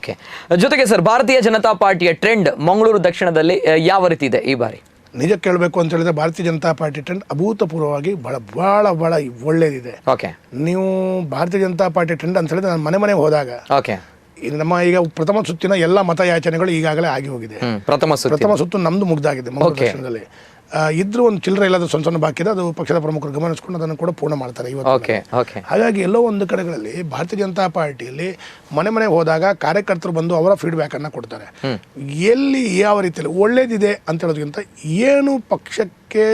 Okay. ಜೊತೆಗೆ sir, ಭಾರತೀಯ ಜನತಾ ಪಾರ್ಟಿಯ ಟ್ರೆಂಡ್ ಮಂಗಳೂರು ದಕ್ಷಿಣದಲ್ಲಿ ಯಾವ ರೀತಿ ಇದೆ ಈ ಬಾರಿ? ನಿಜ ಕೇಳಬೇಕು ಅಂತ ಹೇಳಿದ್ರೆ ಭಾರತೀಯ ಜನತಾ ಪಾರ್ಟಿ ಟ್ರೆಂಡ್ ಅಭೂತಪೂರ್ವವಾಗಿ ಭಾಳ ಒಳ್ಳೇದಿದೆ. ಓಕೆ. ನೀವು ಭಾರತೀಯ ಜನತಾ ಪಾರ್ಟಿ ಟ್ರೆಂಡ್ ಅಂತ ಹೇಳಿದ್ರೆ ನಾನು ಮನೆಗೆ ಹೋದಾಗ ಓಕೆ, ನಮ್ಮ ಈಗ ಪ್ರಥಮ ಸುತ್ತಿನ ಎಲ್ಲ ಮತಯಾಚನೆಗಳು ಈಗಾಗಲೇ ಆಗಿ ಹೋಗಿದೆ. ಪ್ರಥಮ ಸುತ್ತು ನಮ್ದು ಮುಗ್ದಾಗಿದೆ ಮಂಗಳೂರು ದಕ್ಷಿಣದಲ್ಲಿ. ಇದ್ರೂ ಒಂದು ಚಿಲ್ಲರೆ ಇಲ್ಲದ ಸಣ್ಣ ಬಾಕಿ ಇದೆ, ಅದು ಪಕ್ಷದ ಪ್ರಮುಖರು ಗಮನಿಸಿಕೊಂಡು ಅದನ್ನು ಕೂಡ ಪೂರ್ಣ ಮಾಡ್ತಾರೆ ಇವತ್ತು. ಹಾಗಾಗಿ ಎಲ್ಲೋ ಒಂದು ಕಡೆಗಳಲ್ಲಿ ಭಾರತೀಯ ಜನತಾ ಪಾರ್ಟಿಯಲ್ಲಿ ಮನೆ ಹೋದಾಗ ಕಾರ್ಯಕರ್ತರು ಬಂದು ಅವರ ಫೀಡ್ಬ್ಯಾಕ್ ಅನ್ನ ಕೊಡ್ತಾರೆ. ಎಲ್ಲಿ ಯಾವ ರೀತಿಯಲ್ಲಿ ಒಳ್ಳೇದಿದೆ ಅಂತ ಹೇಳೋದಕ್ಕಿಂತ ಏನು ಪಕ್ಷಕ್ಕೆ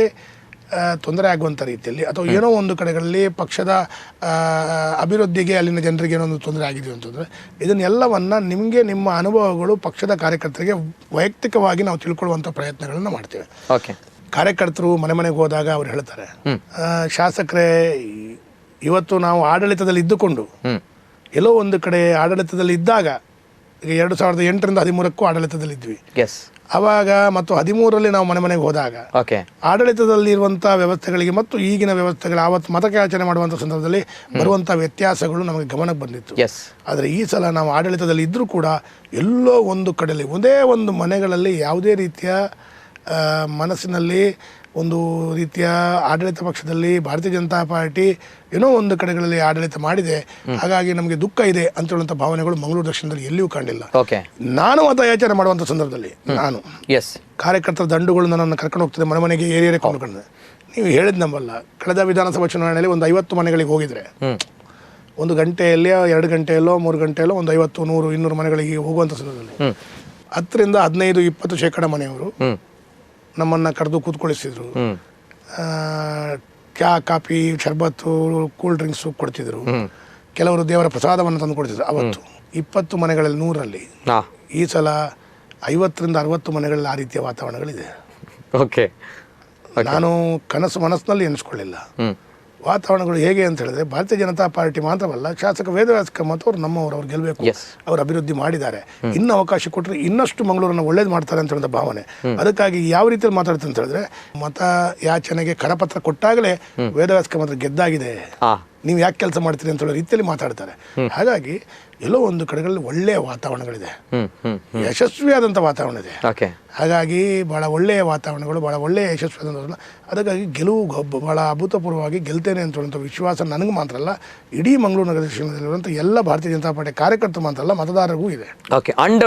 ತೊಂದರೆ ಆಗುವಂಥ ರೀತಿಯಲ್ಲಿ ಅಥವಾ ಏನೋ ಒಂದು ಕಡೆಗಳಲ್ಲಿ ಪಕ್ಷದ ಅಭಿವೃದ್ಧಿಗೆ ಅಲ್ಲಿನ ಜನರಿಗೆ ಏನೋ ಒಂದು ತೊಂದರೆ ಆಗಿದೆ ಅಂತಂದರೆ ಇದನ್ನೆಲ್ಲವನ್ನು ನಿಮಗೆ ನಿಮ್ಮ ಅನುಭವಗಳು ಪಕ್ಷದ ಕಾರ್ಯಕರ್ತರಿಗೆ ವೈಯಕ್ತಿಕವಾಗಿ ನಾವು ತಿಳ್ಕೊಳ್ಳುವಂಥ ಪ್ರಯತ್ನಗಳನ್ನು ಮಾಡ್ತೇವೆ. ಓಕೆ. ಕಾರ್ಯಕರ್ತರು ಮನೆಗೆ ಹೋದಾಗ ಅವ್ರು ಹೇಳ್ತಾರೆ, ಶಾಸಕರೇ ಇವತ್ತು ನಾವು ಆಡಳಿತದಲ್ಲಿ ಇದ್ದುಕೊಂಡು ಎಲ್ಲೋ ಒಂದು ಕಡೆ ಆಡಳಿತದಲ್ಲಿ ಇದ್ದಾಗ, ಈಗ 2008ರಿಂದ 2013 ಆಡಳಿತದಲ್ಲಿ ಇದ್ವಿ, ಅವಾಗ ಮತ್ತು 2013ರಲ್ಲಿ ನಾವು ಮನೆಗೆ ಹೋದಾಗ ಆಡಳಿತದಲ್ಲಿ ಇರುವಂಥ ವ್ಯವಸ್ಥೆಗಳಿಗೆ ಮತ್ತು ಈಗಿನ ವ್ಯವಸ್ಥೆಗಳು ಆವತ್ತು ಮತಯಾಚನೆ ಮಾಡುವಂಥ ಸಂದರ್ಭದಲ್ಲಿ ಬರುವಂಥ ವ್ಯತ್ಯಾಸಗಳು ನಮಗೆ ಗಮನಕ್ಕೆ ಬಂದಿತ್ತು. ಆದರೆ ಈ ಸಲ ನಾವು ಆಡಳಿತದಲ್ಲಿ ಇದ್ದರೂ ಕೂಡ ಎಲ್ಲೋ ಒಂದು ಕಡೆಯಲ್ಲಿ ಒಂದೇ ಒಂದು ಮನೆಗಳಲ್ಲಿ ಯಾವುದೇ ರೀತಿಯ ಮನಸ್ಸಿನಲ್ಲಿ ಒಂದು ರೀತಿಯ ಆಡಳಿತ ಪಕ್ಷದಲ್ಲಿ ಭಾರತೀಯ ಜನತಾ ಪಾರ್ಟಿ ಏನೋ ಒಂದು ಕಡೆಗಳಲ್ಲಿ ಆಡಳಿತ ಮಾಡಿದೆ, ಹಾಗಾಗಿ ನಮಗೆ ದುಃಖ ಇದೆ ಅಂತ ಹೇಳುವಂಥ ಭಾವನೆಗಳು ಮಂಗಳೂರು ದಕ್ಷಿಣದಲ್ಲಿ ಎಲ್ಲಿಯೂ ಕಾಣಿಲ್ಲ. ನಾನು ಮತಯಾಚನೆ ಮಾಡುವಂಥ ಸಂದರ್ಭದಲ್ಲಿ ನಾನು ಕಾರ್ಯಕರ್ತರ ದಂಡುಗಳು ನನ್ನನ್ನು ಕರ್ಕೊಂಡು ಹೋಗ್ತದೆ, ಮನೆಗೆ ಏರಿಯೇ ಕೊಂಡ್ಕೊಂಡೆ. ನೀವು ಹೇಳಿದ ನಂಬಲ್ಲ, ಕಳೆದ ವಿಧಾನಸಭಾ ಚುನಾವಣೆಯಲ್ಲಿ ಒಂದು 50 ಮನೆಗಳಿಗೆ ಹೋಗಿದ್ರೆ 1 ಗಂಟೆಯಲ್ಲಿ 2 ಗಂಟೆಯಲ್ಲೋ 3 ಗಂಟೆಯಲ್ಲೋ ಒಂದು 50, 100, 200 ಮನೆಗಳಿಗೆ ಹೋಗುವಂಥ ಸಂದರ್ಭದಲ್ಲಿ 10ರಿಂದ 15-20% ಮನೆಯವರು ನಮ್ಮನ್ನು ಕರೆದು ಕೂತ್ಕೊಳಿಸಿದ್ರು. ಚಹಾ, ಕಾಫಿ, ಶರ್ಬತ್ತು, ಕೂಲ್ ಡ್ರಿಂಕ್ಸು ಕೊಡ್ತಿದ್ರು. ಕೆಲವರು ದೇವರ ಪ್ರಸಾದವನ್ನು ತಂದು ಕೊಡ್ತಿದ್ರು. ಅವತ್ತು 20 ಮನೆಗಳಲ್ಲಿ 100ರಲ್ಲಿ ಈ ಸಲ 50ರಿಂದ 60 ಮನೆಗಳಲ್ಲಿ ಆ ರೀತಿಯ ವಾತಾವರಣಗಳಿದೆ. ನಾನು ಮನಸ್ಸಿನಲ್ಲಿ ಎನಿಸ್ಕೊಳ್ಳಿಲ್ಲ. ವಾತಾವರಣಗಳು ಹೇಗೆ ಅಂತ ಹೇಳಿದ್ರೆ ಭಾರತೀಯ ಜನತಾ ಪಾರ್ಟಿ ಮಾತ್ರವಲ್ಲ, ಶಾಸಕ ವೇದವ್ಯಾಸ ಕಾಮತ್ ಅವರು ನಮ್ಮವರು, ಅವ್ರು ಗೆಲ್ಲಬೇಕು, ಅವರು ಅಭಿವೃದ್ಧಿ ಮಾಡಿದ್ದಾರೆ, ಇನ್ನೂ ಅವಕಾಶ ಕೊಟ್ಟರೆ ಇನ್ನಷ್ಟು ಮಂಗಳೂರನ್ನು ಒಳ್ಳೇದು ಮಾಡ್ತಾರೆ ಅಂತ ಹೇಳಿದ ಭಾವನೆ. ಅದಕ್ಕಾಗಿ ಯಾವ ರೀತಿಯಲ್ಲಿ ಮಾತಾಡ್ತಾರೆ ಅಂತ ಹೇಳಿದ್ರೆ, ಮತ ಯಾಚನೆಗೆ ಕರಪತ್ರ ಕೊಟ್ಟಾಗಲೇ ವೇದವ್ಯಾಸ ಕಾಮತ್ ಗೆದ್ದಾಗಿದೆ, ನೀವು ಯಾಕೆ ಕೆಲಸ ಮಾಡ್ತೀರಿ ಅಂತ ಹೇಳೋ ರೀತಿಯಲ್ಲಿ ಮಾತಾಡ್ತಾರೆ. ಹಾಗಾಗಿ ಎಲ್ಲೋ ಒಂದು ಕಡೆಗಳಲ್ಲಿ ಒಳ್ಳೆಯ ವಾತಾವರಣಗಳಿದೆ, ಯಶಸ್ವಿಯಾದಂಥ ವಾತಾವರಣ ಇದೆ. ಹಾಗಾಗಿ ಭಾಳ ಒಳ್ಳೆಯ ವಾತಾವರಣಗಳು, ಭಾಳ ಒಳ್ಳೆಯ ಯಶಸ್ವಿಯಾದಂಥ, ಅದಕ್ಕಾಗಿ ಗೆಲುವು ಭಾಳ ಅಭೂತಪೂರ್ವವಾಗಿ ಗೆಲ್ತೇನೆ ಅಂತ ಹೇಳುವಂಥ ವಿಶ್ವಾಸ ನನಗೆ ಮಾತ್ರ ಅಲ್ಲ, ಇಡೀ ಮಂಗಳೂರು ನಗರ ದಕ್ಷಿಣದಲ್ಲಿರುವಂಥ ಎಲ್ಲ ಭಾರತೀಯ ಜನತಾ ಪಾರ್ಟಿ ಕಾರ್ಯಕರ್ತರು ಮಾತ್ರ ಅಲ್ಲ, ಮತದಾರರಿಗೂ ಇದೆ.